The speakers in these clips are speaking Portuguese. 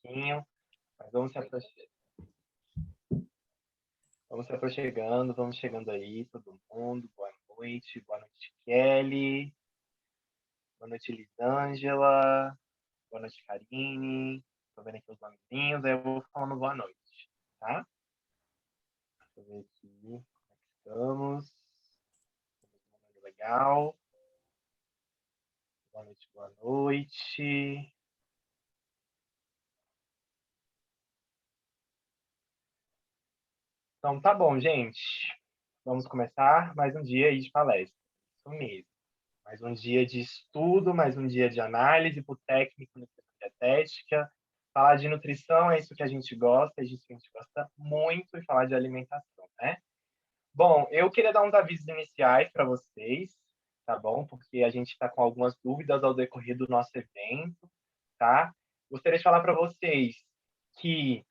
pouquinho, mas vamos se aproximando, vamos chegando aí, todo mundo. Boa noite, Kelly. Boa noite, Lisângela. Boa noite, Karine. Tô vendo aqui os nomezinhos, aí eu vou falando boa noite, tá? Deixa eu ver aqui como é que estamos. Legal. Boa noite, boa noite. Então, tá bom, gente. Vamos começar mais um dia aí de palestra. Isso mesmo. Mais um dia de estudo, mais um dia de análise para o técnico de dietética. Falar de nutrição é isso que a gente gosta, é isso que a gente gosta muito, e falar de alimentação, né? Bom, eu queria dar uns avisos iniciais para vocês, tá bom? Porque a gente está com algumas dúvidas ao decorrer do nosso evento, tá? Gostaria de falar para vocês que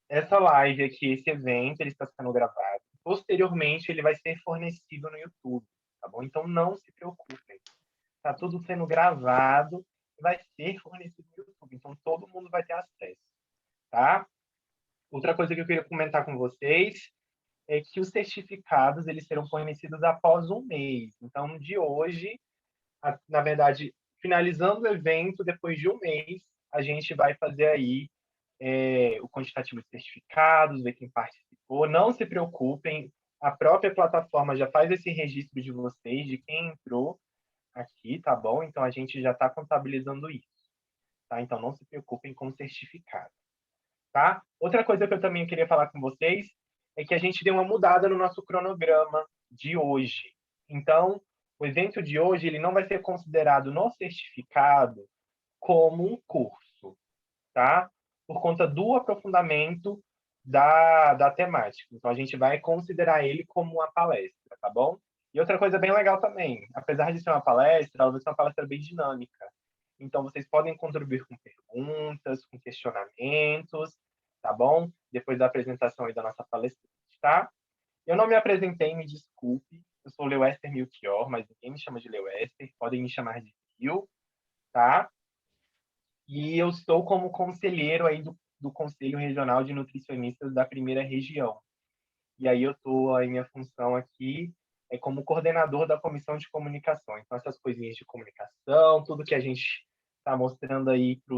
essa live aqui, esse evento, ele está sendo gravado. Posteriormente, ele vai ser fornecido no YouTube, tá bom? Então, não se preocupem. Está tudo sendo gravado e vai ser fornecido no YouTube. Então, todo mundo vai ter acesso, tá? Outra coisa que eu queria comentar com vocês é que os certificados eles serão fornecidos após um mês. Então, de hoje, na verdade, finalizando o evento, depois de um mês, a gente vai fazer aí o quantitativo de certificados, ver quem participou. Não se preocupem, a própria plataforma já faz esse registro de vocês, de quem entrou aqui, tá bom? Então, a gente já está contabilizando isso, tá? Então, não se preocupem com o certificado, tá? Outra coisa que eu também queria falar com vocês é que a gente deu uma mudada no nosso cronograma de hoje. Então, o evento de hoje ele não vai ser considerado no certificado como um curso, tá? Por conta do aprofundamento da temática. Então, a gente vai considerar ele como uma palestra, tá bom? E outra coisa bem legal também, apesar de ser uma palestra, ela vai ser uma palestra bem dinâmica. Então, vocês podem contribuir com perguntas, com questionamentos, tá bom? Depois da apresentação aí da nossa palestrante, tá? Eu não me apresentei, me desculpe. Eu sou Leuester Milchior, mas ninguém me chama de Leuester. Podem me chamar de Phil, tá? E eu estou como conselheiro aí do Conselho Regional de Nutricionistas da Primeira Região. E aí eu estou, a minha função aqui é como coordenador da Comissão de Comunicação. Então, essas coisinhas de comunicação, tudo que a gente está mostrando aí para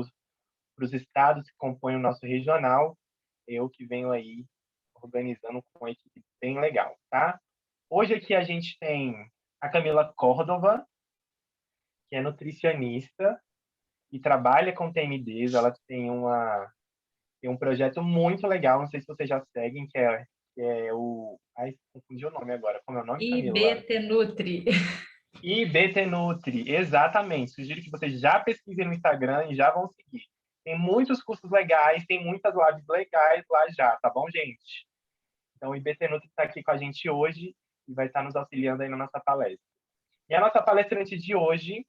os estados que compõem o nosso regional, eu que venho aí organizando com uma equipe bem legal, tá? Hoje aqui a gente tem a Camila Córdova, que é nutricionista e trabalha com TMDs. Ela tem um projeto muito legal, não sei se vocês já seguem, que é o... Ai, confundi o nome agora. Como é o nome, Camila? IBT Nutri. IBT Nutri, exatamente. Sugiro que vocês já pesquisem no Instagram e já vão seguir. Tem muitos cursos legais, tem muitas lives legais lá já, tá bom, gente? Então, o IBT Nutri está aqui com a gente hoje e vai estar nos auxiliando aí na nossa palestra. E a nossa palestrante de hoje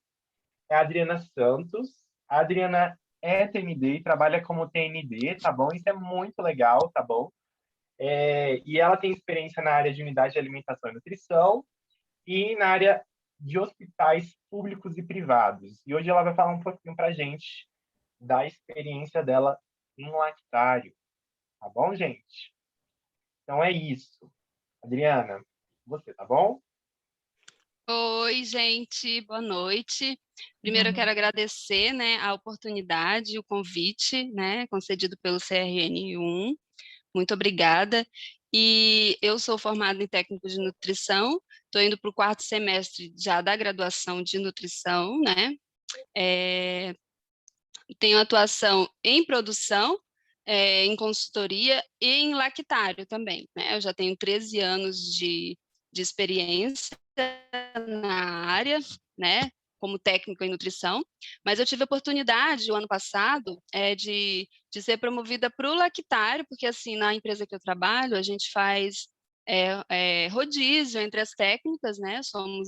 é a Adriana Santos. A Adriana é TND e trabalha como TND, tá bom? Isso é muito legal, tá bom? E ela tem experiência na área de unidade de alimentação e nutrição e na área de hospitais públicos e privados. E hoje ela vai falar um pouquinho para a gente da experiência dela em lactário, tá bom, gente? Então é isso. Adriana, você, tá bom? Oi, gente, boa noite. Primeiro eu quero agradecer, né, a oportunidade, o convite, né, concedido pelo CRN1. Muito obrigada. E eu sou formada em técnico de nutrição, estou indo para o 4º semestre já da graduação de nutrição, né? Tenho atuação em produção, em consultoria e em lactário também, né? Eu já tenho 13 anos de experiência na área, né, como técnico em nutrição, mas eu tive a oportunidade, o ano passado, de ser promovida para o lactário, porque, assim, na empresa que eu trabalho, a gente faz rodízio entre as técnicas, né, somos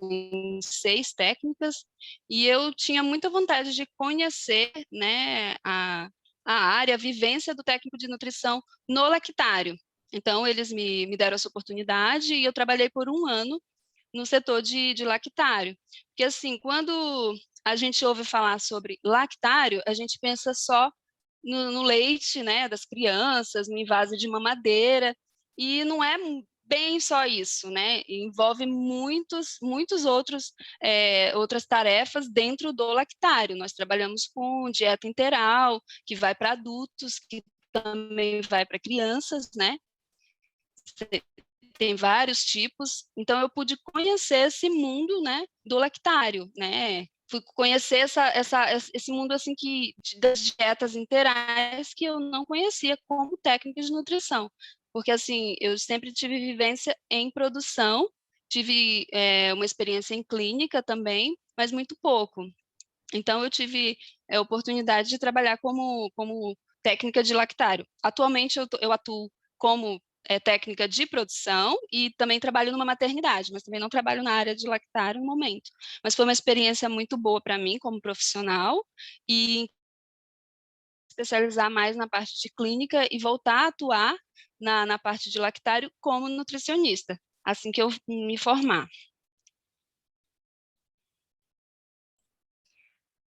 em 6 técnicas, e eu tinha muita vontade de conhecer, né, a área, a vivência do técnico de nutrição no lactário. Então, eles me deram essa oportunidade e eu trabalhei por um ano no setor de lactário. Porque, assim, quando a gente ouve falar sobre lactário, a gente pensa só no leite, né, das crianças, no invase de mamadeira, e não é bem só isso, né? Envolve muitos outras tarefas dentro do lactário. Nós trabalhamos com dieta interal, que vai para adultos, que também vai para crianças, né? Tem vários tipos. Então, eu pude conhecer esse mundo, né, do lactário, né? Fui conhecer esse mundo assim das dietas interais que eu não conhecia como técnica de nutrição, porque assim eu sempre tive vivência em produção, tive uma experiência em clínica também, mas muito pouco. Então eu tive a oportunidade de trabalhar como técnica de lactário. Atualmente eu atuo como técnica de produção e também trabalho numa maternidade, mas também não trabalho na área de lactário no momento. Mas foi uma experiência muito boa para mim como profissional e especializar mais na parte de clínica e voltar a atuar na parte de lactário como nutricionista, assim que eu me formar.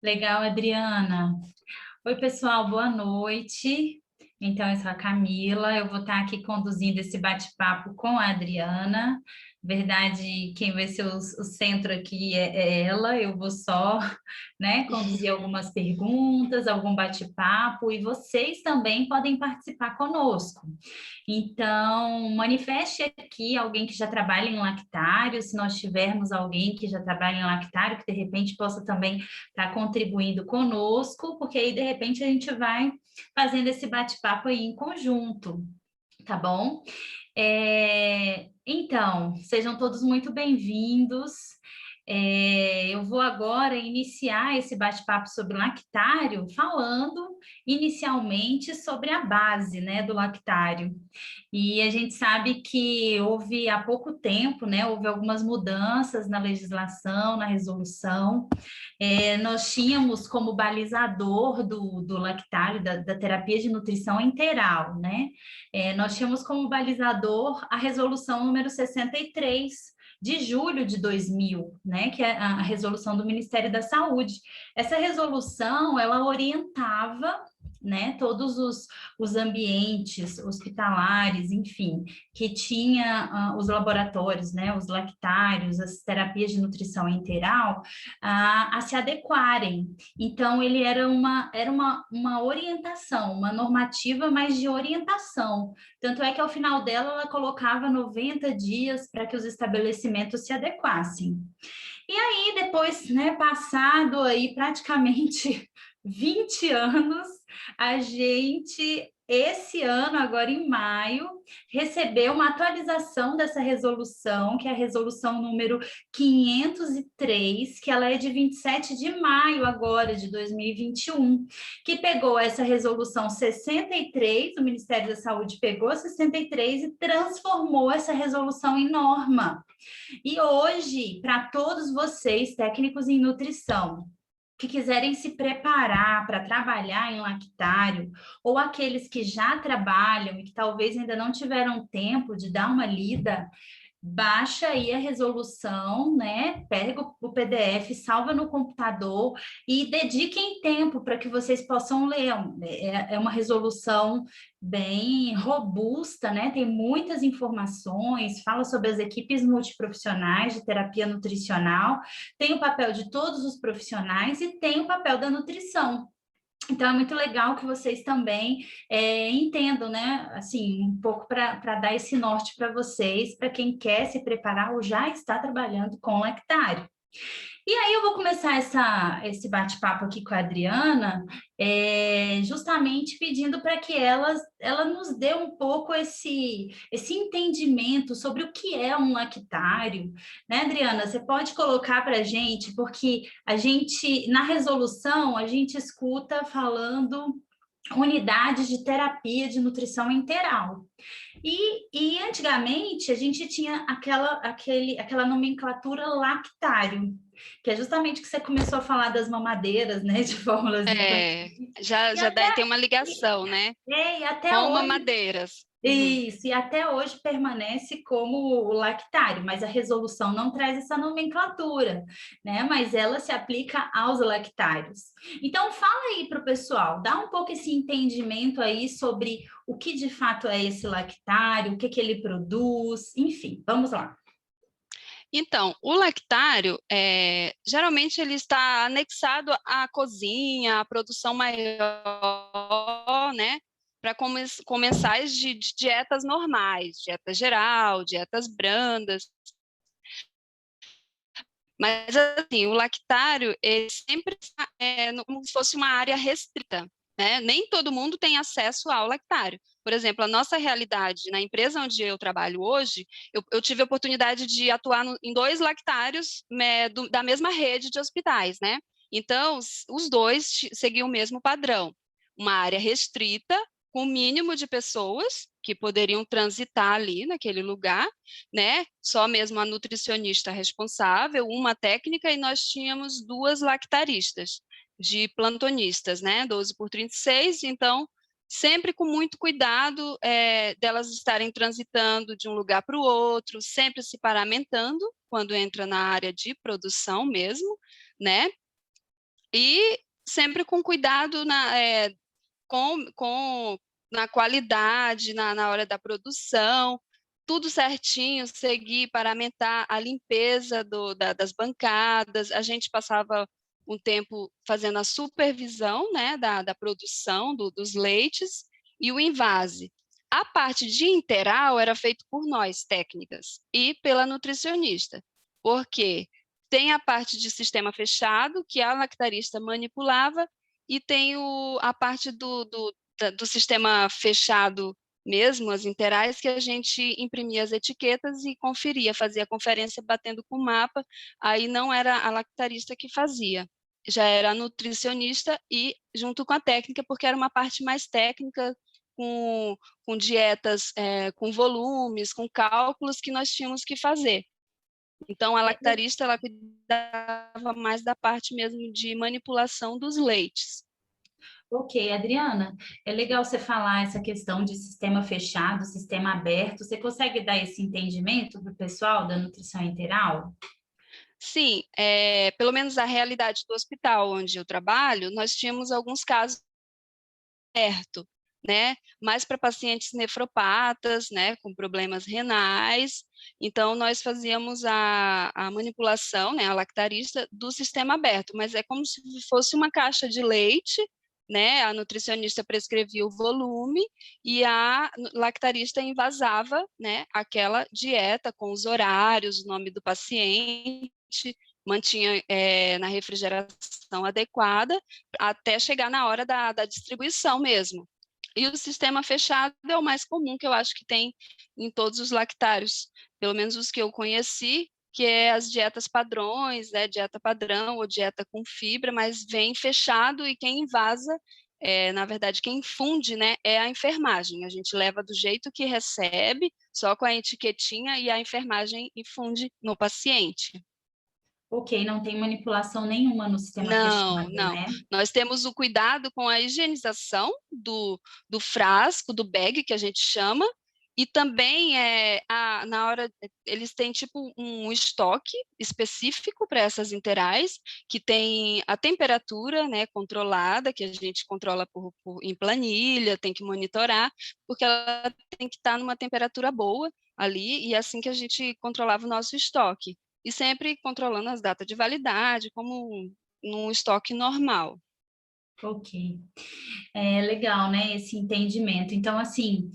Legal, Adriana. Oi, pessoal, boa noite. Então, eu sou a Camila, eu vou estar aqui conduzindo esse bate-papo com a Adriana. Verdade, quem vai ser o centro aqui é ela, eu vou só, né, conduzir algumas perguntas, algum bate-papo, e vocês também podem participar conosco. Então, manifeste aqui alguém que já trabalha em lactário, se nós tivermos alguém que já trabalha em lactário, que de repente possa também estar contribuindo conosco, porque aí de repente a gente vai fazendo esse bate-papo aí em conjunto, tá bom? Então, sejam todos muito bem-vindos. Eu vou agora iniciar esse bate-papo sobre lactário, falando inicialmente sobre a base, né, do lactário. E a gente sabe que houve há pouco tempo, né, houve algumas mudanças na legislação, na resolução. Nós tínhamos como balizador do lactário, da terapia de nutrição enteral, né? Nós tínhamos como balizador a resolução número 63, de julho de 2000, né, que é a resolução do Ministério da Saúde. Essa resolução, ela orientava, né, todos os ambientes hospitalares, enfim, que tinha os laboratórios, né, os lactários, as terapias de nutrição enteral, a se adequarem. Então, ele era uma orientação, uma normativa, mas de orientação. Tanto é que, ao final dela, ela colocava 90 dias para que os estabelecimentos se adequassem. E aí, depois, né, passado aí praticamente 20 anos, a gente, esse ano, agora em maio, recebeu uma atualização dessa resolução, que é a resolução número 503, que ela é de 27 de maio agora, de 2021, que pegou essa resolução 63, o Ministério da Saúde pegou a 63 e transformou essa resolução em norma. E hoje, para todos vocês, técnicos em nutrição, que quiserem se preparar para trabalhar em lactário, ou aqueles que já trabalham e que talvez ainda não tiveram tempo de dar uma lida, baixa aí a resolução, né? Pega o PDF, salva no computador e dediquem tempo para que vocês possam ler. É uma resolução bem robusta, né? Tem muitas informações, fala sobre as equipes multiprofissionais de terapia nutricional, tem o papel de todos os profissionais e tem o papel da nutrição. Então, é muito legal que vocês também entendam, né? Assim, um pouco para dar esse norte para vocês, para quem quer se preparar ou já está trabalhando com lactário. E aí eu vou começar esse bate-papo aqui com a Adriana, justamente pedindo para que ela nos dê um pouco esse entendimento sobre o que é um lactário, né, Adriana? Você pode colocar para a gente, porque a gente, na resolução, a gente escuta falando unidades de terapia de nutrição enteral. E antigamente a gente tinha aquela nomenclatura lactário. que é justamente que você começou a falar das mamadeiras, né, de fórmulas infantis. Tem uma ligação, né? E até Com hoje mamadeiras. isso, e até hoje permanece como o lactário, mas a resolução não traz essa nomenclatura, né? Mas ela se aplica aos lactários. Então, fala aí para o pessoal, dá um pouco esse entendimento aí sobre o que de fato é esse lactário, o que que ele produz, enfim, vamos lá. Então, o lactário, geralmente ele está anexado à cozinha, à produção maior, né? Para comensais de dietas normais, dieta geral, dietas brandas. Mas, assim, o lactário, ele sempre está como se fosse uma área restrita, né? Nem todo mundo tem acesso ao lactário. Por exemplo, a nossa realidade na empresa onde eu trabalho hoje, eu tive a oportunidade de atuar em 2 lactários da mesma rede de hospitais, né? Então, os 2 seguiam o mesmo padrão. Uma área restrita, com o mínimo de pessoas que poderiam transitar ali naquele lugar, né? Só mesmo a nutricionista responsável, uma técnica, e nós tínhamos 2 lactaristas de plantonistas, né? 12 por 36, então sempre com muito cuidado delas estarem transitando de um lugar para o outro, sempre se paramentando quando entra na área de produção mesmo, né? E sempre com cuidado na qualidade, na hora da produção, tudo certinho, seguir, paramentar a limpeza das bancadas. A gente passava um tempo fazendo a supervisão, né, da produção dos leites e o invase. A parte de interal era feita por nós, técnicas, e pela nutricionista, porque tem a parte de sistema fechado, que a lactarista manipulava, e tem a parte do sistema fechado mesmo, as interais, que a gente imprimia as etiquetas e conferia, fazia a conferência batendo com o mapa, aí não era a lactarista que fazia, já era a nutricionista e junto com a técnica, porque era uma parte mais técnica, com dietas, com volumes, com cálculos que nós tínhamos que fazer. Então, a lactarista, ela cuidava mais da parte mesmo de manipulação dos leites. Ok, Adriana, é legal você falar essa questão de sistema fechado, sistema aberto. Você consegue dar esse entendimento para o pessoal da nutrição interal? Sim, pelo menos a realidade do hospital onde eu trabalho, nós tínhamos alguns casos perto, né? Mais para pacientes nefropatas, né? Com problemas renais. Então, nós fazíamos a manipulação, né? A lactarista do sistema aberto, mas é como se fosse uma caixa de leite, né? A nutricionista prescrevia o volume e a lactarista envasava, né? Aquela dieta com os horários, o nome do paciente, mantinha na refrigeração adequada até chegar na hora da distribuição mesmo. E o sistema fechado é o mais comum, que eu acho que tem em todos os lactários, pelo menos os que eu conheci, que é as dietas padrões, né, dieta padrão ou dieta com fibra, mas vem fechado e quem invasa, na verdade, quem funde, né, é a enfermagem. A gente leva do jeito que recebe, só com a etiquetinha, e a enfermagem infunde no paciente. Ok, não tem manipulação nenhuma no sistema Não, fechado, não. né? Nós temos o cuidado com a higienização do frasco, do bag, que a gente chama, e também na hora eles têm tipo um estoque específico para essas interais, que tem a temperatura, né, controlada, que a gente controla em planilha, tem que monitorar, porque ela tem que estar numa temperatura boa ali, e é assim que a gente controlava o nosso estoque. E sempre controlando as datas de validade, como num estoque normal. Ok. É legal, né, esse entendimento. Então, assim,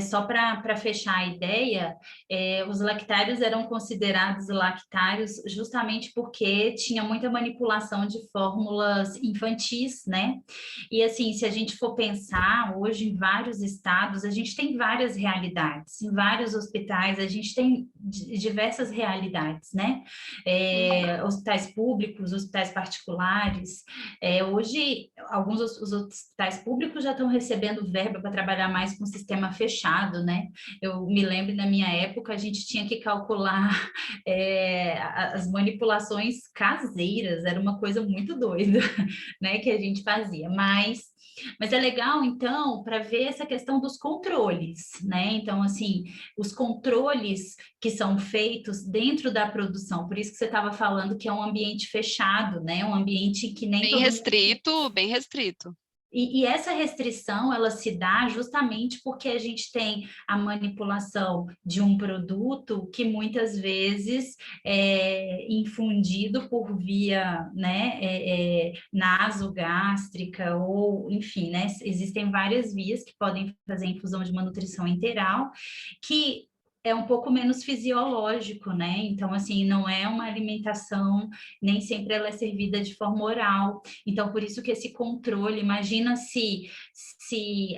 só para fechar a ideia, os lactários eram considerados lactários justamente porque tinha muita manipulação de fórmulas infantis, né? E, assim, se a gente for pensar, hoje em vários estados, a gente tem várias realidades, em vários hospitais, a gente tem diversas realidades, né? Hospitais públicos, hospitais particulares. Hoje, que alguns os hospitais públicos já estão recebendo verba para trabalhar mais com sistema fechado, né? Eu me lembro, na minha época, a gente tinha que calcular as manipulações caseiras, era uma coisa muito doida, né, que a gente fazia, mas é legal, então, para ver essa questão dos controles, né? Então, assim, os controles que são feitos dentro da produção, por isso que você estava falando que é um ambiente fechado, né? Um ambiente que nem Bem todo restrito, bem restrito. E essa restrição, ela se dá justamente porque a gente tem a manipulação de um produto que muitas vezes é infundido por via, né, nasogástrica ou, enfim, né, existem várias vias que podem fazer a infusão de uma nutrição enteral, que é um pouco menos fisiológico, né? Então, assim, não é uma alimentação, nem sempre ela é servida de forma oral. Então, por isso que esse controle, imagina se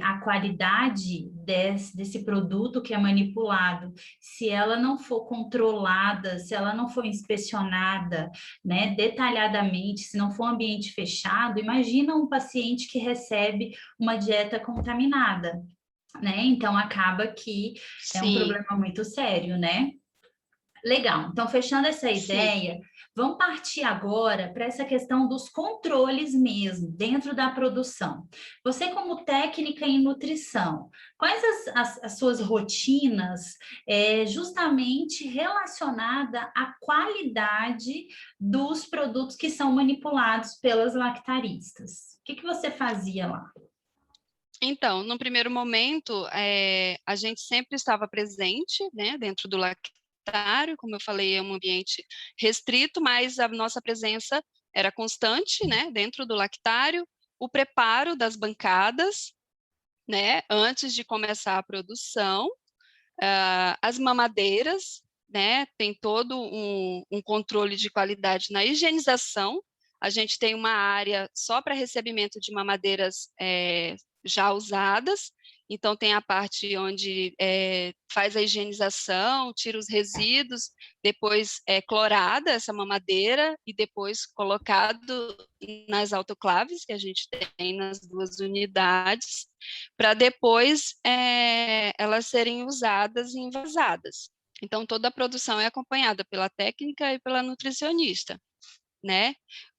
a qualidade desse produto que é manipulado, se ela não for controlada, se ela não for inspecionada, né, detalhadamente, se não for um ambiente fechado, imagina um paciente que recebe uma dieta contaminada, né? Então, acaba que é um Sim, problema muito sério, né? Legal. Então, fechando essa sim. ideia, vamos partir agora para essa questão dos controles mesmo, dentro da produção. Você, como técnica em nutrição, quais as suas rotinas justamente relacionada à qualidade dos produtos que são manipulados pelas lactaristas? O que você fazia lá? Então, no primeiro momento, a gente sempre estava presente, né, dentro do lactário, como eu falei, é um ambiente restrito, mas a nossa presença era constante, né, dentro do lactário, o preparo das bancadas, né, antes de começar a produção, as mamadeiras, né, tem todo um controle de qualidade na higienização. A gente tem uma área só para recebimento de mamadeiras já usadas, então tem a parte onde faz a higienização, tira os resíduos, depois é clorada essa mamadeira e depois colocado nas autoclaves que a gente tem nas 2 unidades, para depois elas serem usadas e envasadas. Então, toda a produção é acompanhada pela técnica e pela nutricionista, né?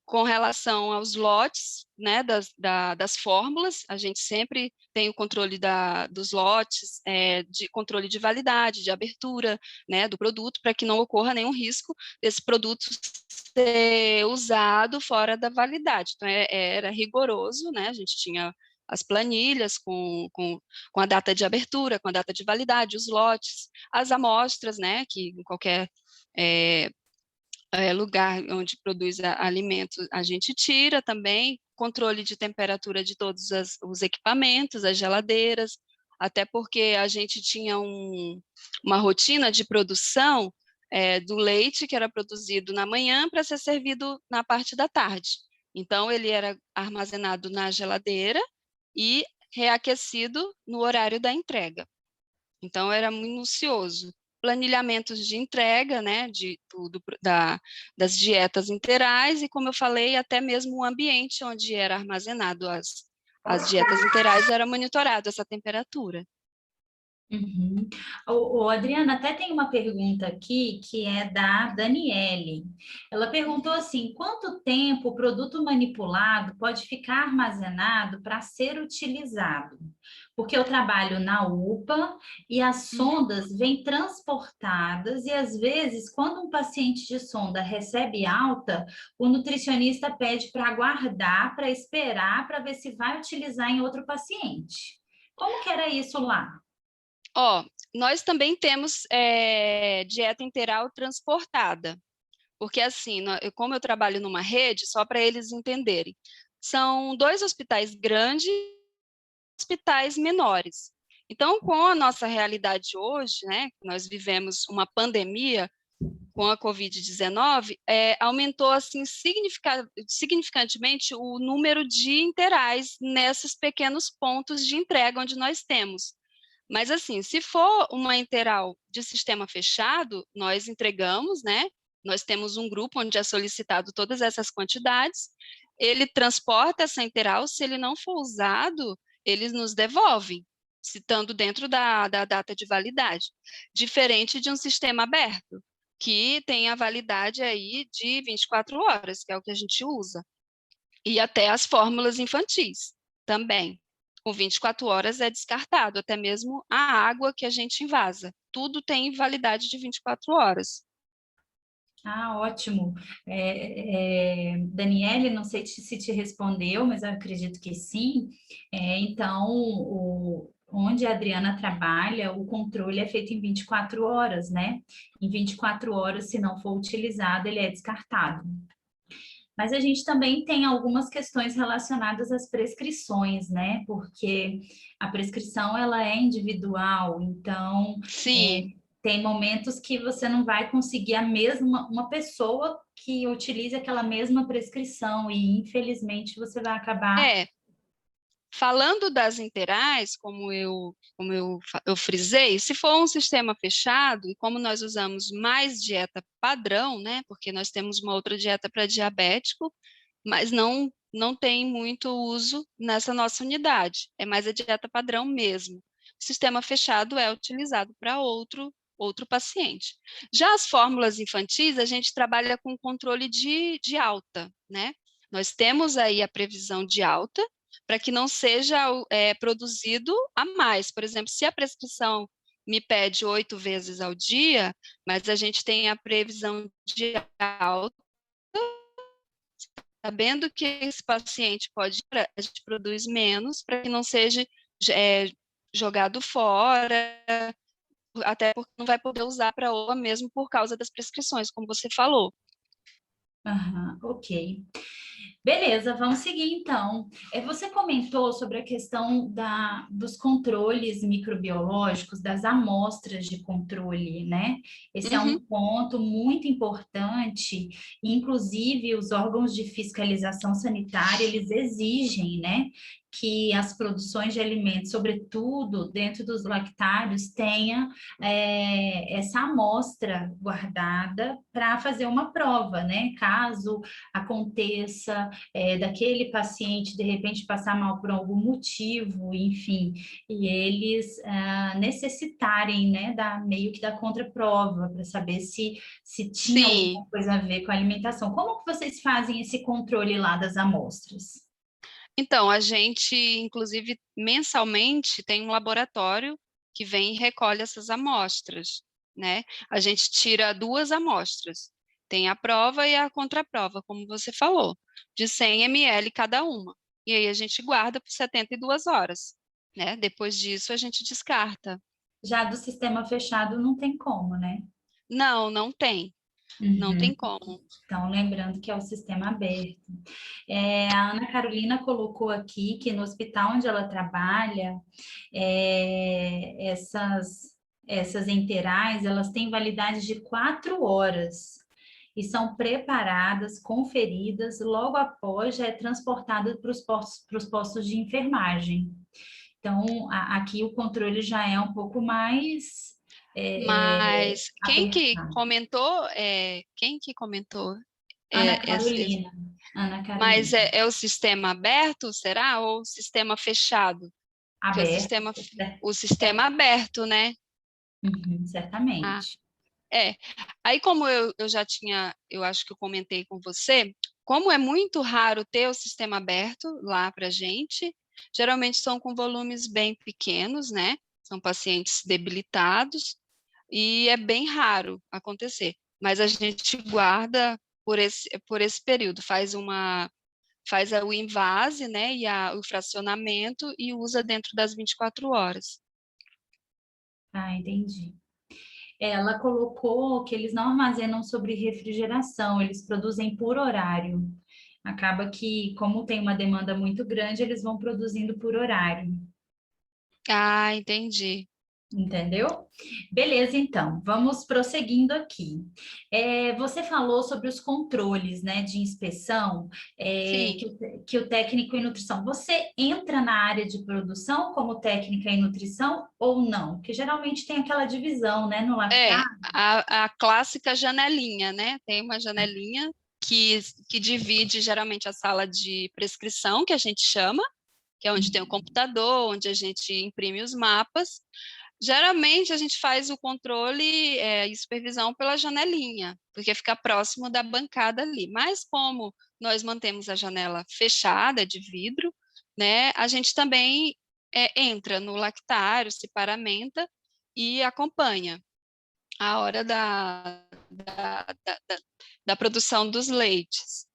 Com relação aos lotes, né, das fórmulas, a gente sempre tem o controle dos lotes, de controle de validade, de abertura, né, do produto, para que não ocorra nenhum risco desse produto ser usado fora da validade. Então, era rigoroso, né, a gente tinha as planilhas com a data de abertura, com a data de validade, os lotes, as amostras, né, que em qualquer lugar onde produz alimentos, a gente tira também, controle de temperatura de todos os equipamentos, as geladeiras, até porque a gente tinha uma rotina de produção do leite que era produzido na manhã para ser servido na parte da tarde. Então, ele era armazenado na geladeira e reaquecido no horário da entrega. Então, era minucioso. Planilhamentos de entrega, né, das dietas interais e, como eu falei, até mesmo o ambiente onde era armazenado as dietas interais era monitorado essa temperatura. Uhum. Adriana, até tem uma pergunta aqui que é da Daniele. Ela perguntou assim: quanto tempo o produto manipulado pode ficar armazenado para ser utilizado? Porque eu trabalho na UPA e as sondas vêm transportadas, e às vezes, quando um paciente de sonda recebe alta, o nutricionista pede para aguardar, para esperar, para ver se vai utilizar em outro paciente. Como que era isso lá? Nós também temos dieta interal transportada, porque assim, como eu trabalho numa rede, só para eles entenderem, são 2 hospitais grandes e hospitais menores. Então, com a nossa realidade hoje, né, nós vivemos uma pandemia com a Covid-19, aumentou assim significantemente o número de interais nesses pequenos pontos de entrega onde nós temos. Mas, assim, se for uma integral de sistema fechado, nós entregamos, né? Nós temos um grupo onde é solicitado todas essas quantidades ele transporta essa enteral, se ele não for usado, eles nos devolvem, citando dentro da data de validade, diferente de um sistema aberto, que tem a validade aí de 24 horas, que é o que a gente usa, e até as fórmulas infantis também. Com 24 horas é descartado, até mesmo a água que a gente invasa. Tudo tem validade de 24 horas. Ah, ótimo. Daniele, não sei se te respondeu, mas eu acredito que sim. Então, onde a Adriana trabalha, o controle é feito em 24 horas, né? Em 24 horas, se não for utilizado, ele é descartado. Mas a gente também tem algumas questões relacionadas às prescrições, né? Porque a prescrição, ela é individual, então... Sim. Tem momentos que você não vai conseguir uma pessoa que utilize aquela mesma prescrição e, infelizmente, você vai acabar... Falando das interais, como eu frisei, se for um sistema fechado, e como nós usamos mais dieta padrão, né, porque nós temos uma outra dieta para diabético, mas não tem muito uso nessa nossa unidade, é mais a dieta padrão mesmo. O sistema fechado é utilizado para outro paciente. Já as fórmulas infantis, a gente trabalha com controle de alta, né? Nós temos aí a previsão de alta, para que não seja produzido a mais. Por exemplo, se a prescrição me pede 8 vezes ao dia, mas a gente tem a previsão de alta, sabendo que esse paciente a gente produz menos, para que não seja jogado fora, até porque não vai poder usar para OA mesmo por causa das prescrições, como você falou. Ok. Beleza, vamos seguir então. Você comentou sobre a questão dos controles microbiológicos, das amostras de controle, né? Esse é um ponto muito importante, inclusive os órgãos de fiscalização sanitária, eles exigem, né, que as produções de alimentos, sobretudo dentro dos lactários, tenha essa amostra guardada para fazer uma prova, né? Caso aconteça daquele paciente de repente passar mal por algum motivo, enfim, e eles necessitarem, né, meio que da contraprova para saber se tinha alguma coisa a ver com a alimentação. Como que vocês fazem esse controle lá das amostras? Então, a gente, inclusive, mensalmente tem um laboratório que vem e recolhe essas amostras, né? A gente tira 2 amostras, tem a prova e a contraprova, como você falou, de 100 ml cada uma. E aí a gente guarda por 72 horas, né? Depois disso, a gente descarta. Já do sistema fechado não tem como, né? Não tem. Não tem como. Então, lembrando que é o sistema aberto. A Ana Carolina colocou aqui que no hospital onde ela trabalha, essas enterais, elas têm validade de 4 horas e são preparadas, conferidas, logo após já é transportada para os postos de enfermagem. Então, aqui o controle já é um pouco mais... Mas quem que comentou? Quem que comentou? Ana Carolina. Mas é o sistema aberto, será? Ou o sistema fechado? Aberto. O sistema aberto, né? Certamente. Aí, como eu já tinha, eu acho que eu comentei com você, como é muito raro ter o sistema aberto lá para a gente, geralmente são com volumes bem pequenos, né? São pacientes debilitados, e é bem raro acontecer. Mas a gente guarda por esse período, faz o invase, né, e o fracionamento e usa dentro das 24 horas. Entendi. Ela colocou que eles não armazenam sobre refrigeração, eles produzem por horário. Acaba que, como tem uma demanda muito grande, eles vão produzindo por horário. Entendi. Entendeu? Beleza, então, vamos prosseguindo aqui. Você falou sobre os controles, né, de inspeção, que o técnico em nutrição. Você entra na área de produção como técnica em nutrição ou não? Porque geralmente tem aquela divisão, né, no lactário. A clássica janelinha, né? Tem uma janelinha que divide geralmente a sala de prescrição, que a gente chama, que é onde tem o computador, onde a gente imprime os mapas. Geralmente, a gente faz o controle e supervisão pela janelinha, porque fica próximo da bancada ali. Mas como nós mantemos a janela fechada, de vidro, né, a gente também entra no lactário, se paramenta e acompanha a hora da produção dos leites.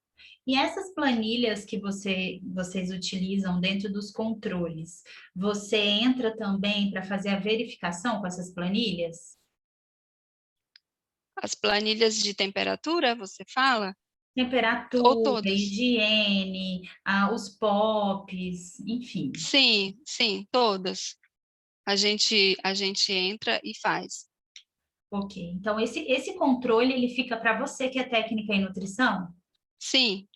E essas planilhas que vocês utilizam dentro dos controles, você entra também para fazer a verificação com essas planilhas? As planilhas de temperatura, você fala? Ou Temperatura, todas? higiene, os POPs, enfim. Sim, todas. A gente entra e faz. Ok, então esse controle ele fica para você que é técnica em nutrição? Sim.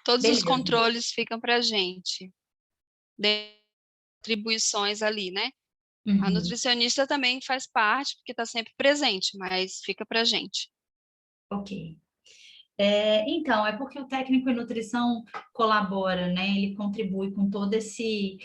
Todos os Beleza. controles ficam para a gente. Atribuições ali, né? A nutricionista também faz parte, porque está sempre presente, mas fica para a gente. Ok. Então, é porque o técnico em nutrição colabora, né? Ele contribui com todo esse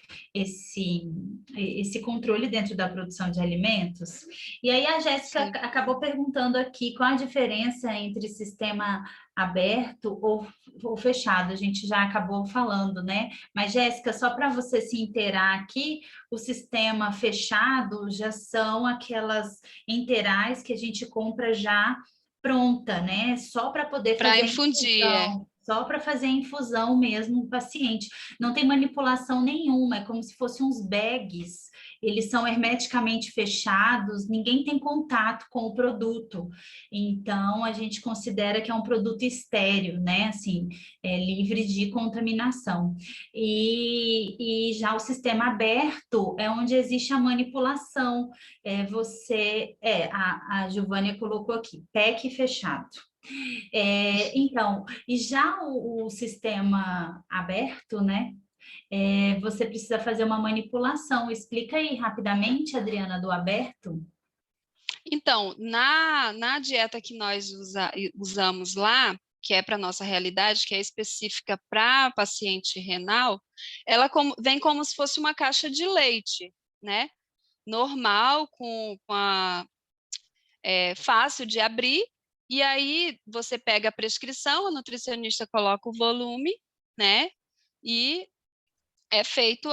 controle dentro da produção de alimentos. E aí a Jéssica acabou perguntando aqui qual a diferença entre sistema aberto ou fechado. A gente já acabou falando, né? Mas, Jéssica, só para você se inteirar aqui, o sistema fechado já são aquelas inteirais que a gente compra já pronta, né? Só para poder Para fazer infundir, infusão, só para fazer a infusão mesmo do paciente. Não tem manipulação nenhuma, é como se fossem uns bags. Eles são hermeticamente fechados, ninguém tem contato com o produto. Então, a gente considera que é um produto estéril, né? Assim, livre de contaminação. E já o sistema aberto é onde existe a manipulação. A Giovânia colocou aqui, PEC fechado. Então, e já o sistema aberto, né? Você precisa fazer uma manipulação. Explica aí rapidamente, Adriana, do aberto. Então, na dieta que nós usamos lá, que é para a nossa realidade, que é específica para paciente renal, ela vem como se fosse uma caixa de leite, né? Normal, fácil de abrir, e aí você pega a prescrição, a nutricionista coloca o volume, né? E é feito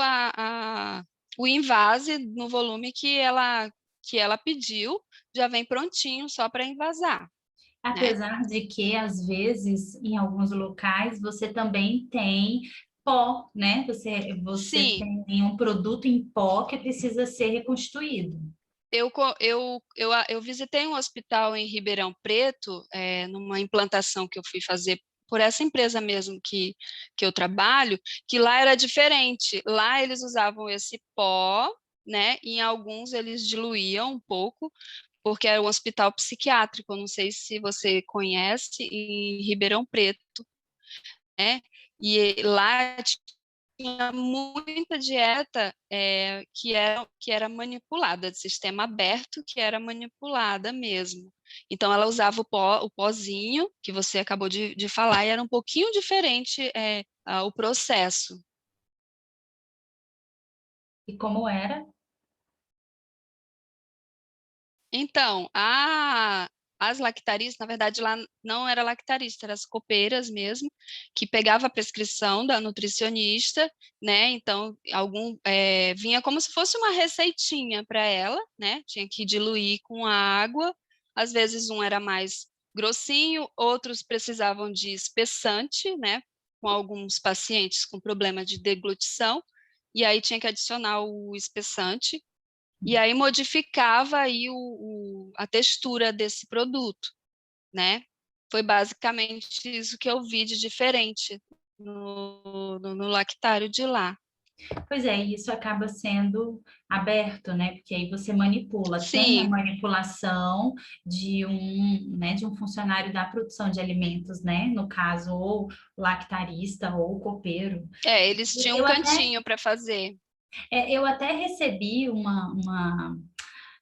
o invase no volume que ela pediu, já vem prontinho só para envasar. Apesar de que, às vezes, em alguns locais, você também tem pó, né? Você Sim. tem um produto em pó que precisa ser reconstituído. Eu visitei um hospital em Ribeirão Preto, numa implantação que eu fui fazer por essa empresa mesmo que eu trabalho, que lá era diferente. Lá eles usavam esse pó, né? E em alguns eles diluíam um pouco, porque era um hospital psiquiátrico. Não sei se você conhece, em Ribeirão Preto, né? E lá tinha muita dieta que era manipulada, de sistema aberto, que era manipulada mesmo. Então, ela usava o pozinho, que você acabou de falar, e era um pouquinho diferente o processo. E como era? Então, as lactaristas, na verdade, lá não era lactarista, eram as copeiras mesmo, que pegava a prescrição da nutricionista, né? Então, vinha como se fosse uma receitinha para ela, né? Tinha que diluir com a água. Às vezes um era mais grossinho, outros precisavam de espessante, né? Com alguns pacientes com problema de deglutição, e aí tinha que adicionar o espessante. E aí modificava aí a textura desse produto, né? Foi basicamente isso que eu vi de diferente no lactário de lá. Pois é, isso acaba sendo aberto, né? Porque aí você manipula. Sim. Tem a manipulação de um funcionário da produção de alimentos, né? No caso, ou lactarista ou copeiro. Eles tinham um cantinho para fazer. Eu até recebi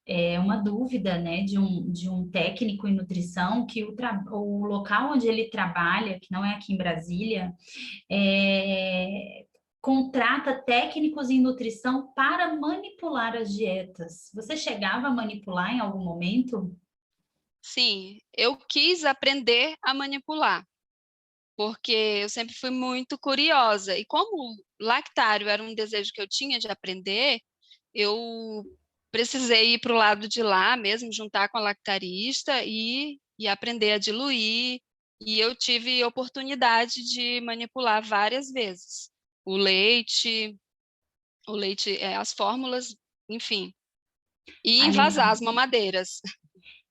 é uma dúvida, né, de um técnico em nutrição que o local onde ele trabalha, que não é aqui em Brasília, contrata técnicos em nutrição para manipular as dietas. Você chegava a manipular em algum momento? Sim, eu quis aprender a manipular, porque eu sempre fui muito curiosa. E como lactário era um desejo que eu tinha de aprender, eu precisei ir para o lado de lá mesmo, juntar com a lactarista e aprender a diluir. E eu tive oportunidade de manipular várias vezes o leite, as fórmulas, enfim, e Ah, envasar legal. as mamadeiras.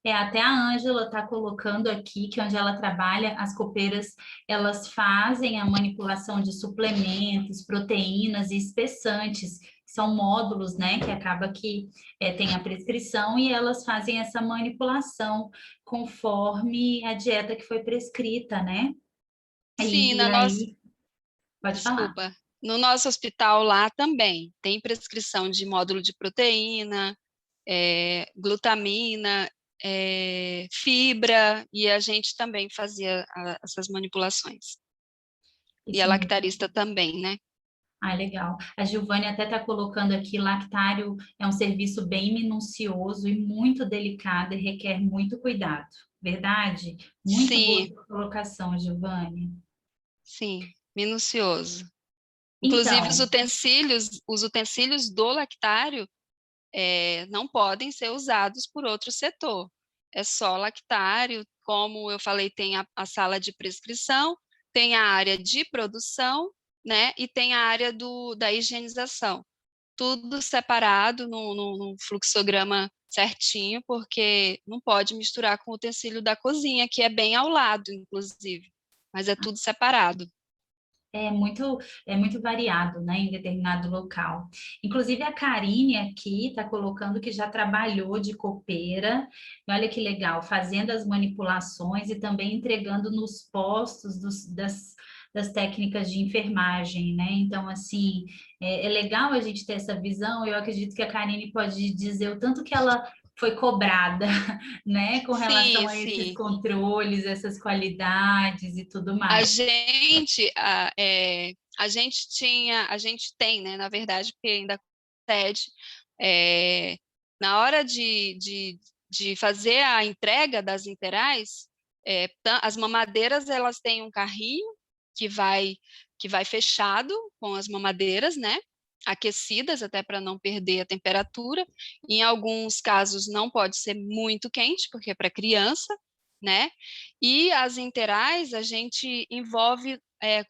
Até a Ângela está colocando aqui que onde ela trabalha, as copeiras, elas fazem a manipulação de suplementos, proteínas e espessantes, que são módulos, né, que acaba que tem a prescrição e elas fazem essa manipulação conforme a dieta que foi prescrita, né? Sim, E na nossa, aí, pode falar. desculpa, no nosso hospital lá também tem prescrição de módulo de proteína, glutamina, fibra, e a gente também fazia essas manipulações. E a Isso mesmo. lactarista também, né? Ah, legal. A Giovanni até está colocando aqui, lactário é um serviço bem minucioso e muito delicado e requer muito cuidado. Verdade? Muito boa Sim, sua colocação, Giovanni. sim, minucioso. Inclusive, Então, os utensílios do lactário não podem ser usados por outro setor. É só lactário, como eu falei, tem a sala de prescrição, tem a área de produção, né? E tem a área da higienização. Tudo separado num fluxograma certinho, porque não pode misturar com o utensílio da cozinha, que é bem ao lado, inclusive, mas é tudo separado. é muito, é muito variado, né, em determinado local. Inclusive, a Karine aqui está colocando que já trabalhou de copeira, e olha que legal, fazendo as manipulações e também entregando nos postos das técnicas de enfermagem, né? Então, assim, é legal a gente ter essa visão. Eu acredito que a Karine pode dizer o tanto que ela foi cobrada, né, com relação Sim, a esses sim. controles, essas qualidades e tudo A mais. gente, a gente tem, né, na verdade, porque ainda pede, na hora de fazer a entrega das interais, as mamadeiras, elas têm um carrinho que vai fechado com as mamadeiras, né, aquecidas até para não perder a temperatura. Em alguns casos não pode ser muito quente, porque é para criança, né? E as interais a gente envolve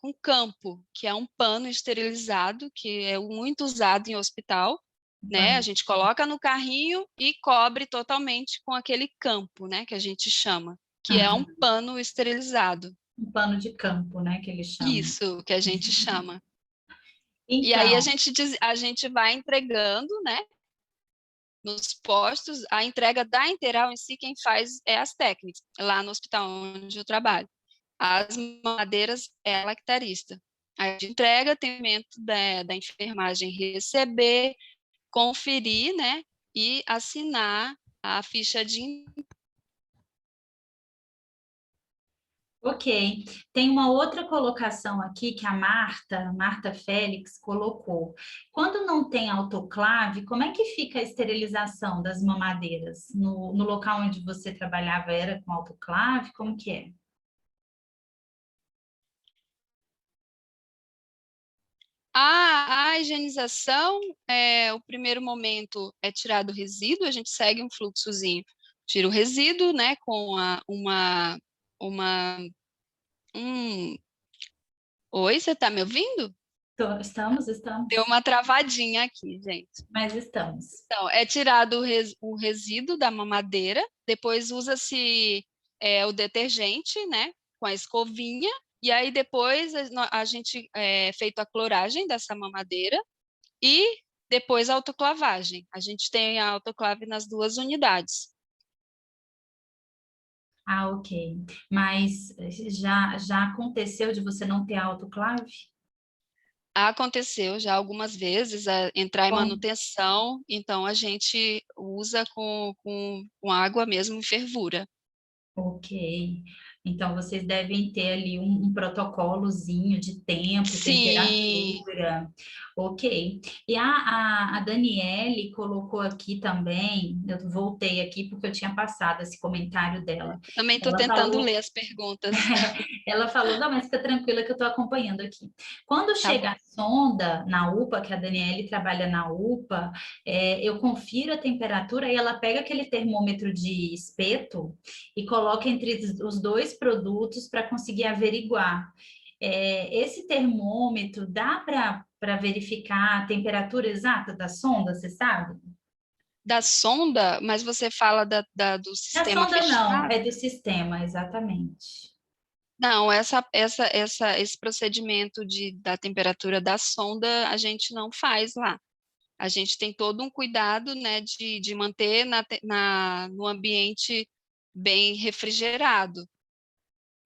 com campo, que é um pano esterilizado, que é muito usado em hospital, né? A gente coloca no carrinho e cobre totalmente com aquele campo, né? Que a gente chama, que é um Aham. pano esterilizado. Um pano de campo, né, que eles chamam. Isso que a gente chama. E aí Então, a gente vai entregando, né? Nos postos, a entrega da integral em si, quem faz é as técnicas, lá no hospital onde eu trabalho. As madeiras é a lactarista. A gente entrega, tem o momento da enfermagem receber, conferir, né, e assinar a ficha de... ok. Tem uma outra colocação aqui que a Marta Félix, colocou. Quando não tem autoclave, como é que fica a esterilização das mamadeiras? No local onde você trabalhava era com autoclave? Como que é? A higienização, o primeiro momento é tirar o resíduo, a gente segue um fluxozinho, tira o resíduo, né, com uma Oi, você está me ouvindo? Estamos, Deu uma travadinha aqui, gente. mas estamos. Então, é tirado o resíduo da mamadeira, depois usa-se o detergente, né, com a escovinha, e aí depois a gente feito a cloragem dessa mamadeira e depois a autoclavagem. A gente tem a autoclave nas duas unidades. Ah, ok. Mas já aconteceu de você não ter autoclave? Aconteceu já algumas vezes entrar em Bom, manutenção, então a gente usa com água mesmo em fervura. ok. Então, vocês devem ter ali um protocolozinho de tempo, Sim, temperatura. Ok. E a Daniele colocou aqui também, eu voltei aqui porque eu tinha passado esse comentário dela. também estou Ela tentando falou ler as perguntas. Ela falou, não, mas fica tranquila que eu estou acompanhando aqui. Quando Tá chega bom. a sonda na UPA, que a Daniele trabalha na UPA, eu confiro a temperatura e ela pega aquele termômetro de espeto e coloca entre os dois produtos para conseguir averiguar. Esse termômetro dá para verificar a temperatura exata da sonda, você sabe? Da sonda, mas você fala do A sistema sonda não, fechado? é do sistema, exatamente. Não, esse procedimento da temperatura da sonda a gente não faz lá. A gente tem todo um cuidado, né, de manter no ambiente bem refrigerado,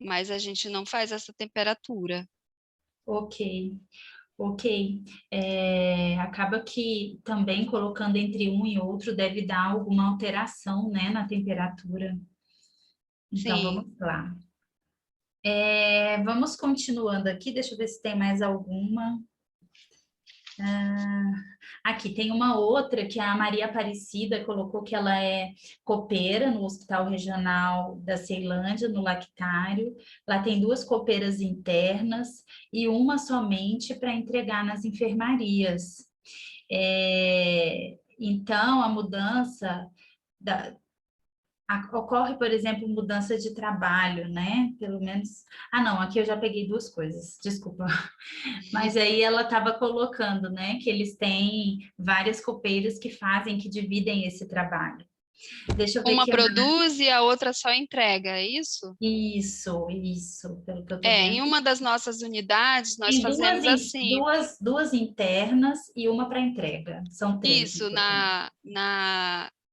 mas a gente não faz essa temperatura. Ok. Ok, acaba que também colocando entre um e outro deve dar alguma alteração, né, na temperatura. Então, vamos Sim, lá. Vamos continuando aqui, deixa eu ver se tem mais alguma. Aqui tem uma outra que a Maria Aparecida colocou que ela é copeira no Hospital Regional da Ceilândia, no Lactário. Lá tem 2 copeiras internas e uma somente para entregar nas enfermarias. Então, a mudança da, ocorre, por exemplo, mudança de trabalho, né? Pelo menos. Ah, não, aqui eu já peguei 2 coisas, desculpa. Mas aí ela estava colocando, né, que eles têm várias copeiras que fazem, que dividem esse trabalho. Deixa eu ver uma aqui. produz e a outra só entrega, é isso? Isso, pelo que eu estou Em vendo. uma das nossas unidades, nós Tem fazemos assim. duas internas e uma para entrega. São 3 no Isso, total.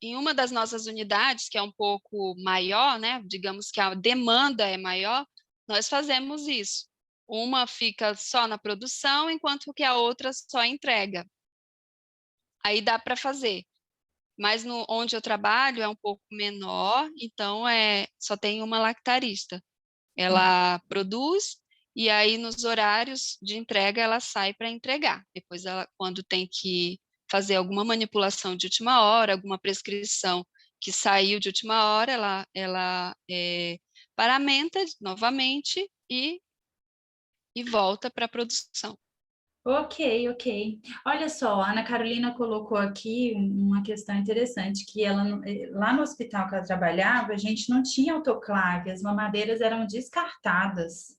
em uma das nossas unidades, que é um pouco maior, né? Digamos que a demanda é maior, nós fazemos isso. Uma fica só na produção, enquanto que a outra só entrega. Aí dá para fazer. Mas onde eu trabalho é um pouco menor, então só tem uma lactarista. Ela produz e aí nos horários de entrega ela sai para entregar. Depois quando tem que fazer alguma manipulação de última hora, alguma prescrição que saiu de última hora, ela paramenta novamente e volta para a produção. Ok, ok. Olha só, a Ana Carolina colocou aqui uma questão interessante, que ela, lá no hospital que ela trabalhava, a gente não tinha autoclave, as mamadeiras eram descartadas.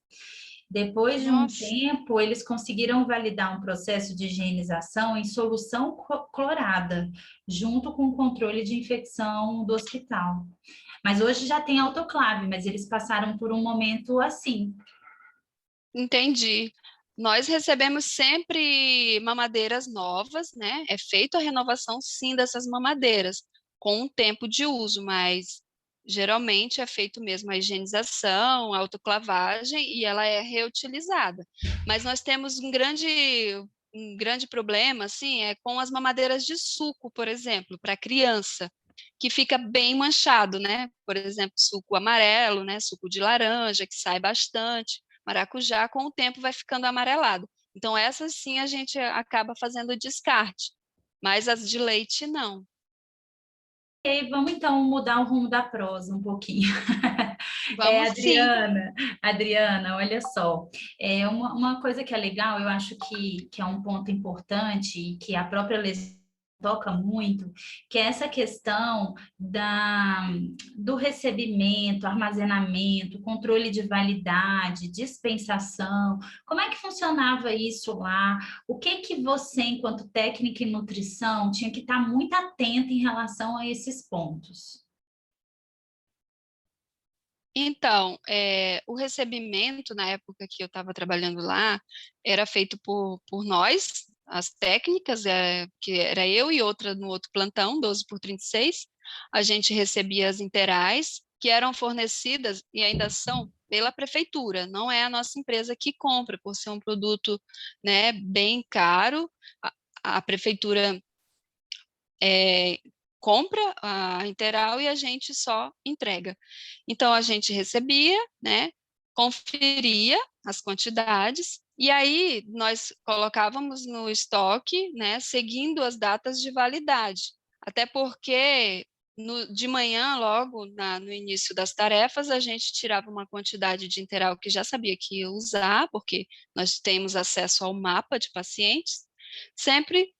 Depois de um Nossa, tempo, eles conseguiram validar um processo de higienização em solução clorada, junto com o controle de infecção do hospital. Mas hoje já tem autoclave, mas eles passaram por um momento assim. entendi. Nós recebemos sempre mamadeiras novas, né? É feita a renovação, sim, dessas mamadeiras, com um tempo de uso, mas geralmente é feito mesmo a higienização, a autoclavagem e ela é reutilizada. Mas nós temos um grande problema, assim, com as mamadeiras de suco, por exemplo, para criança, que fica bem manchado, né? Por exemplo, suco amarelo, né? Suco de laranja, que sai bastante. Maracujá, com o tempo, vai ficando amarelado. Então, essas sim a gente acaba fazendo descarte, mas as de leite não. E vamos então mudar o rumo da prosa um pouquinho. Vamos sim. Adriana, olha só, uma coisa que é legal, eu acho que é um ponto importante e que a própria legislação toca muito, que é essa questão do recebimento, armazenamento, controle de validade, dispensação. Como é que funcionava isso lá? O que que você, enquanto técnica em nutrição, tinha que estar muito atenta em relação a esses pontos? Então, o recebimento, na época que eu estava trabalhando lá, era feito por nós, as técnicas, que era eu e outra no outro plantão, 12 por 36. A gente recebia as interais, que eram fornecidas, e ainda são, pela prefeitura, não é a nossa empresa que compra, por ser um produto, né, bem caro, a prefeitura compra a integral e a gente só entrega. Então, a gente recebia, né, conferia as quantidades, e aí nós colocávamos no estoque, né, seguindo as datas de validade, até porque de manhã, logo no início das tarefas, a gente tirava uma quantidade de integral que já sabia que ia usar, porque nós temos acesso ao mapa de pacientes, sempre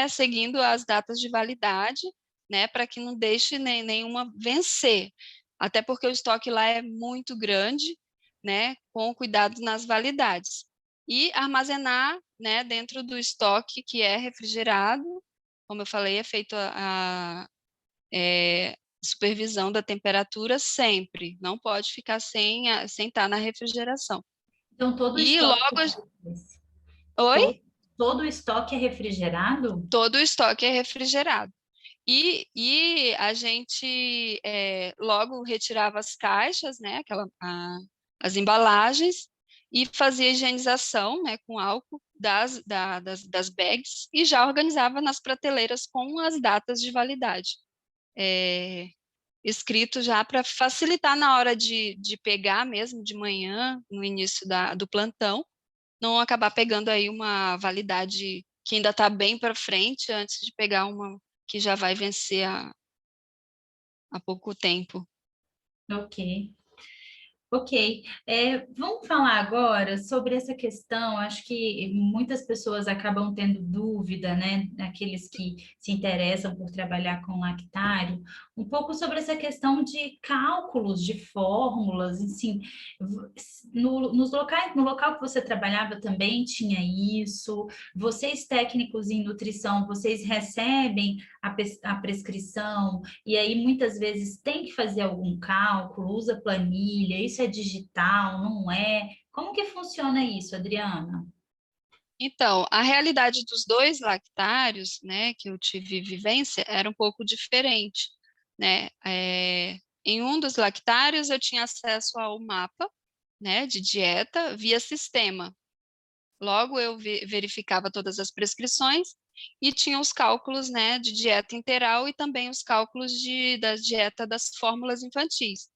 seguindo as datas de validade, né, para que não deixe nenhuma vencer, até porque o estoque lá é muito grande, né, com cuidado nas validades. E armazenar, né, dentro do estoque que é refrigerado, como eu falei, é feito a supervisão da temperatura sempre, não pode ficar sem estar na refrigeração. Então, todo o E estoque... logo... Oi? Todo o estoque é refrigerado? Todo o estoque é refrigerado. E a gente logo retirava as caixas, né, as embalagens, e fazia higienização, né, com álcool das bags, e já organizava nas prateleiras com as datas de validade, escrito já para facilitar na hora de pegar mesmo de manhã, no início do plantão, não acabar pegando aí uma validade que ainda está bem para frente, antes de pegar uma que já vai vencer há pouco tempo. Ok. Ok, vamos falar agora sobre essa questão. Acho que muitas pessoas acabam tendo dúvida, né? Aqueles que se interessam por trabalhar com lactário, um pouco sobre essa questão de cálculos, de fórmulas, assim, no local que você trabalhava também tinha isso. Vocês técnicos em nutrição, vocês recebem a prescrição e aí muitas vezes tem que fazer algum cálculo, usa planilha, isso é digital, não é? Como que funciona isso, Adriana? Então, a realidade dos dois lactários, né, que eu tive vivência, era um pouco diferente, né? Em um dos lactários eu tinha acesso ao mapa, né, de dieta via sistema. Logo eu verificava todas as prescrições e tinha os cálculos, né, de dieta integral e também os cálculos da dieta das fórmulas infantis.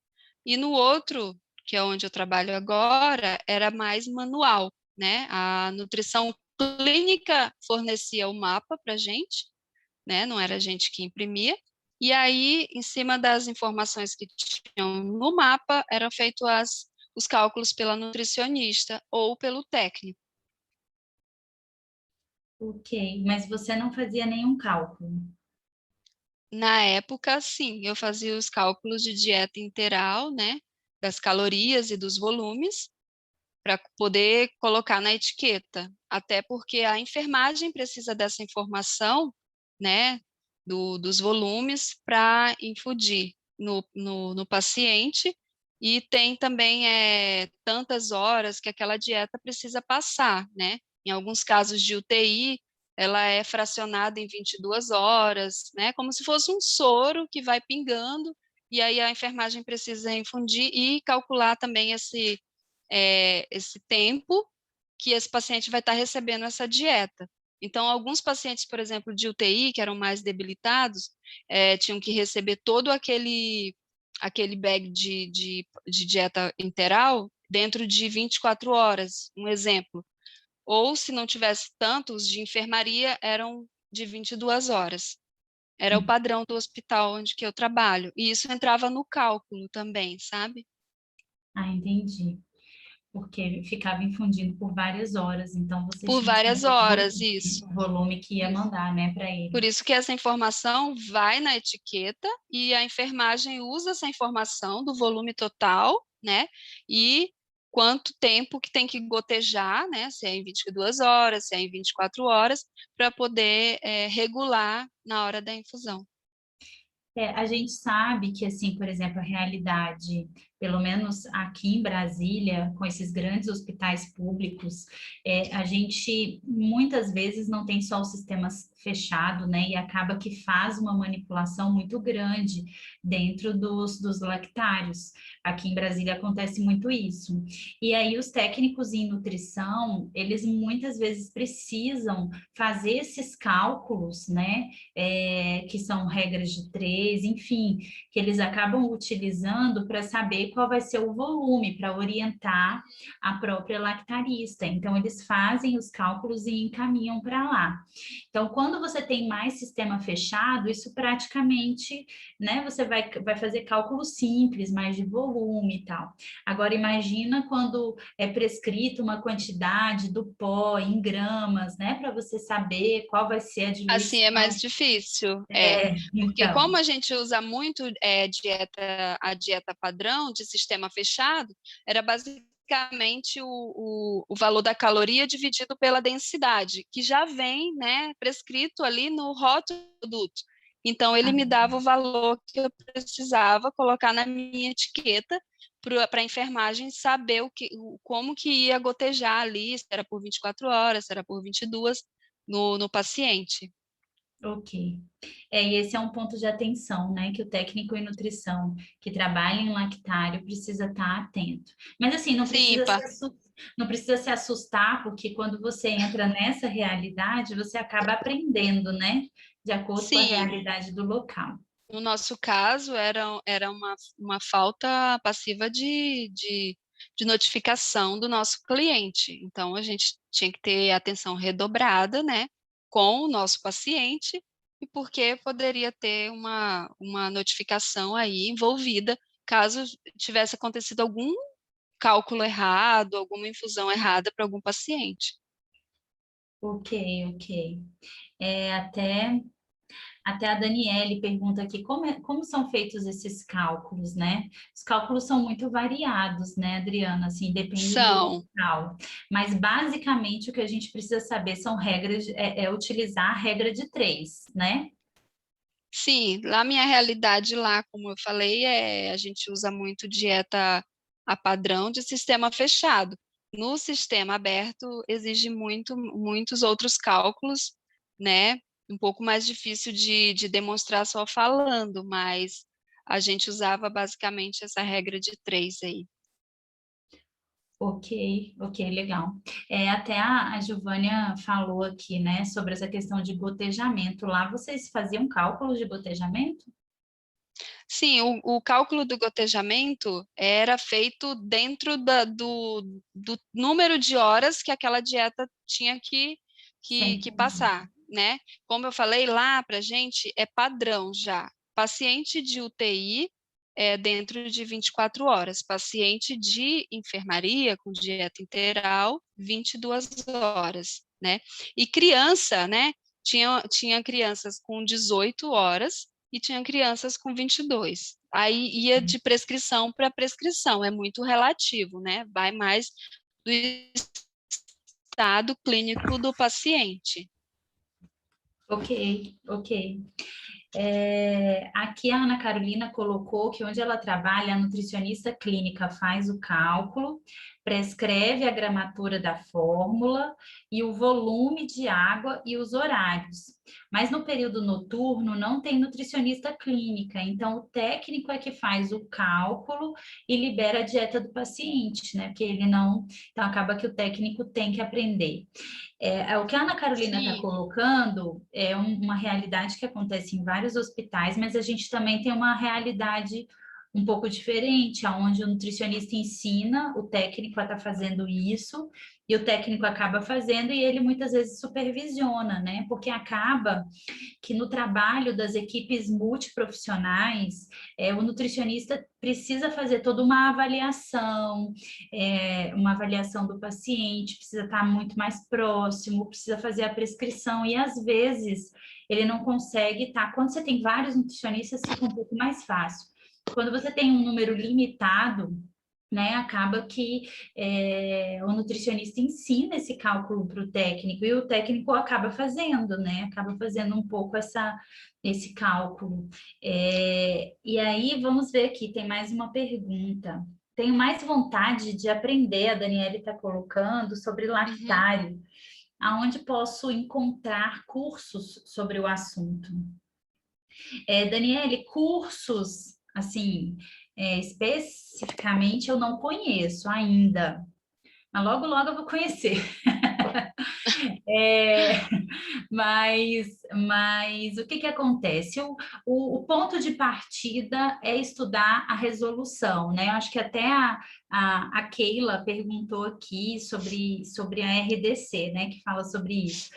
E no outro, que é onde eu trabalho agora, era mais manual, né? A nutrição clínica fornecia o mapa para a gente, né? Não era a gente que imprimia. E aí, em cima das informações que tinham no mapa, eram feitos os cálculos pela nutricionista ou pelo técnico. Ok, mas você não fazia nenhum cálculo. Na época, sim, eu fazia os cálculos de dieta integral, né? Das calorias e dos volumes, para poder colocar na etiqueta, até porque a enfermagem precisa dessa informação, né, dos volumes para infundir no paciente, e tem também tantas horas que aquela dieta precisa passar, né? Em alguns casos de UTI, ela é fracionada em 22 horas, né? Como se fosse um soro que vai pingando, e aí a enfermagem precisa infundir e calcular também esse tempo que esse paciente vai estar recebendo essa dieta. Então, alguns pacientes, por exemplo, de UTI, que eram mais debilitados, tinham que receber todo aquele bag de dieta integral dentro de 24 horas, um exemplo. Ou, se não tivesse tantos, de enfermaria eram de 22 horas. Era o padrão do hospital onde que eu trabalho. E isso entrava no cálculo também, sabe? Ah, entendi. Porque ficava infundindo por várias horas, então vocês Por tinham que várias saber horas, isso. o volume que ia mandar, né, para Por ele. isso que essa informação vai na etiqueta e a enfermagem usa essa informação do volume total, né? E quanto tempo que tem que gotejar, né? Se é em 22 horas, se é em 24 horas, para poder regular na hora da infusão. A gente sabe que, assim, por exemplo, a realidade pelo menos aqui em Brasília, com esses grandes hospitais públicos, a gente muitas vezes não tem só o sistema fechado, né? E acaba que faz uma manipulação muito grande dentro dos lactários. Aqui em Brasília acontece muito isso. E aí os técnicos em nutrição, eles muitas vezes precisam fazer esses cálculos, né? Que são regras de 3, enfim, que eles acabam utilizando para saber qual vai ser o volume, para orientar a própria lactarista. Então, eles fazem os cálculos e encaminham para lá. Então, quando você tem mais sistema fechado, isso praticamente, né, você vai fazer cálculos simples, mais de volume e tal. Agora, imagina quando é prescrito uma quantidade do pó em gramas, né, para você saber qual vai ser a diluição. Assim é mais difícil, porque Então. como a gente usa muito a dieta padrão de sistema fechado, era basicamente o valor da caloria dividido pela densidade, que já vem, né, prescrito ali no rótulo do produto. Então, ele me dava o valor que eu precisava colocar na minha etiqueta para a enfermagem saber como que ia gotejar ali, se era por 24 horas, se era por 22 no paciente. Ok. E esse é um ponto de atenção, né? Que o técnico em nutrição que trabalha em lactário precisa estar atento. Mas assim, não precisa se assustar, porque quando você entra nessa realidade, você acaba aprendendo, né? De acordo com a Sim, realidade do local. no nosso caso, era uma falta passiva de notificação do nosso cliente. Então, a gente tinha que ter atenção redobrada, né, com o nosso paciente, e porque poderia ter uma notificação aí envolvida, caso tivesse acontecido algum cálculo errado, alguma infusão errada para algum paciente. Ok. Até a Daniele pergunta aqui como são feitos esses cálculos, né? Os cálculos são muito variados, né, Adriana? Assim, depende do São. local. Mas, basicamente, o que a gente precisa saber são regras, utilizar a regra de 3, né? Sim, lá minha realidade lá, como eu falei, a gente usa muito dieta a padrão de sistema fechado. No sistema aberto exige muitos outros cálculos, né? Um pouco mais difícil de demonstrar só falando, mas a gente usava basicamente essa regra de 3 aí. Ok, legal. Até a Giovânia falou aqui, né, sobre essa questão de gotejamento. Lá vocês faziam cálculos de gotejamento? Sim, o cálculo do gotejamento era feito dentro do número de horas que aquela dieta tinha que passar, né? Como eu falei lá para a gente, é padrão já. Paciente de UTI é dentro de 24 horas, paciente de enfermaria com dieta integral, 22 horas, né? E criança, né? Tinha crianças com 18 horas, e tinha crianças com 22. Aí ia de prescrição para prescrição, é muito relativo, né? Vai mais do estado clínico do paciente. Ok. Aqui a Ana Carolina colocou que onde ela trabalha, a nutricionista clínica faz o cálculo, prescreve a gramatura da fórmula e o volume de água e os horários. Mas no período noturno não tem nutricionista clínica, então o técnico é que faz o cálculo e libera a dieta do paciente, né? Porque ele não. Então acaba que o técnico tem que aprender. O que a Ana Carolina está colocando é uma realidade que acontece em vários hospitais, mas a gente também tem uma realidade um pouco diferente, onde o nutricionista ensina o técnico a estar fazendo isso, e o técnico acaba fazendo e ele muitas vezes supervisiona, né? Porque acaba que no trabalho das equipes multiprofissionais, o nutricionista precisa fazer toda uma avaliação do paciente, precisa estar muito mais próximo, precisa fazer a prescrição, e às vezes ele não consegue estar. Quando você tem vários nutricionistas, fica um pouco mais fácil. Quando você tem um número limitado, né, acaba que o nutricionista ensina esse cálculo para o técnico, e o técnico acaba fazendo, né, acaba fazendo um pouco esse cálculo. E aí, vamos ver aqui, tem mais uma pergunta. Tenho mais vontade de aprender, a Daniela está colocando, sobre lactário. Aonde posso encontrar cursos sobre o assunto? Daniele, cursos, assim, especificamente eu não conheço ainda, mas logo, logo eu vou conhecer. Mas o que acontece? O ponto de partida é estudar a resolução, né? Eu acho que até a Keila perguntou aqui sobre a RDC, né? Que fala sobre isso.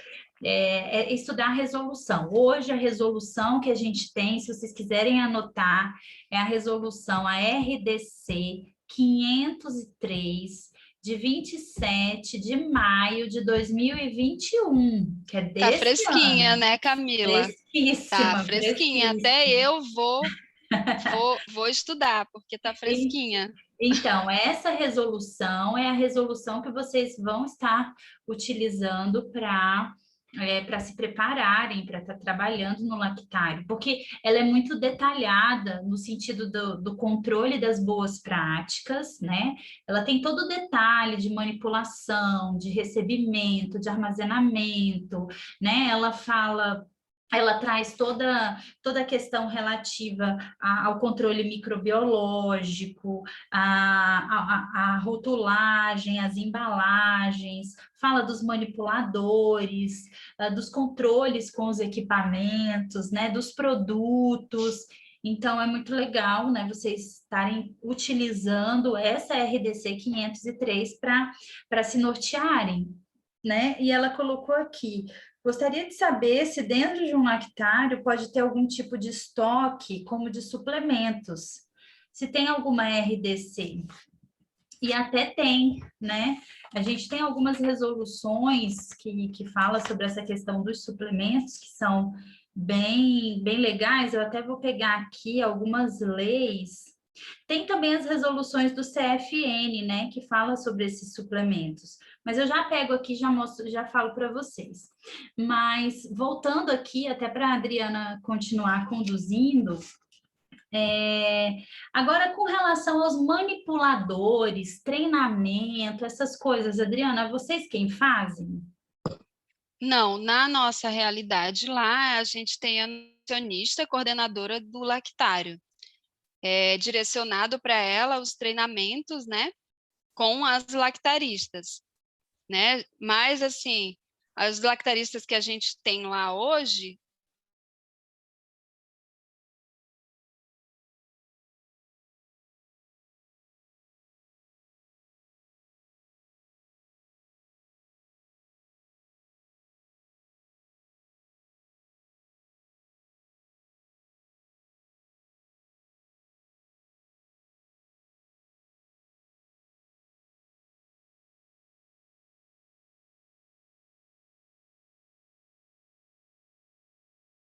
Estudar a resolução. Hoje, a resolução que a gente tem, se vocês quiserem anotar, é a resolução, a RDC 503, de 27 de maio de 2021, que é desse Tá fresquinha, ano. né, Camila? Fresquíssima, Tá fresquinha. Até eu vou estudar, porque tá fresquinha. Então, essa resolução é a resolução que vocês vão estar utilizando para se prepararem, para estar trabalhando no lactário, porque ela é muito detalhada no sentido do controle das boas práticas, né? Ela tem todo o detalhe de manipulação, de recebimento, de armazenamento, né? Ela traz toda a questão relativa ao controle microbiológico, a rotulagem, as embalagens, fala dos manipuladores, dos controles com os equipamentos, né, dos produtos. Então, é muito legal, né, vocês estarem utilizando essa RDC 503 para se nortearem, né? E ela colocou aqui: gostaria de saber se dentro de um lactário pode ter algum tipo de estoque, como de suplementos. Se tem alguma RDC. E até tem, né? A gente tem algumas resoluções que falam sobre essa questão dos suplementos, que são bem legais. Eu até vou pegar aqui algumas leis. Tem também as resoluções do CFN, né, que fala sobre esses suplementos. Mas eu já pego aqui, já mostro, já falo para vocês. Mas voltando aqui, até para a Adriana continuar conduzindo, agora com relação aos manipuladores, treinamento, essas coisas, Adriana, vocês quem fazem? Não, na nossa realidade lá, a gente tem a nutricionista coordenadora do lactário. É direcionado para ela os treinamentos, né, com as lactaristas, né? Mas, assim, as lactaristas que a gente tem lá hoje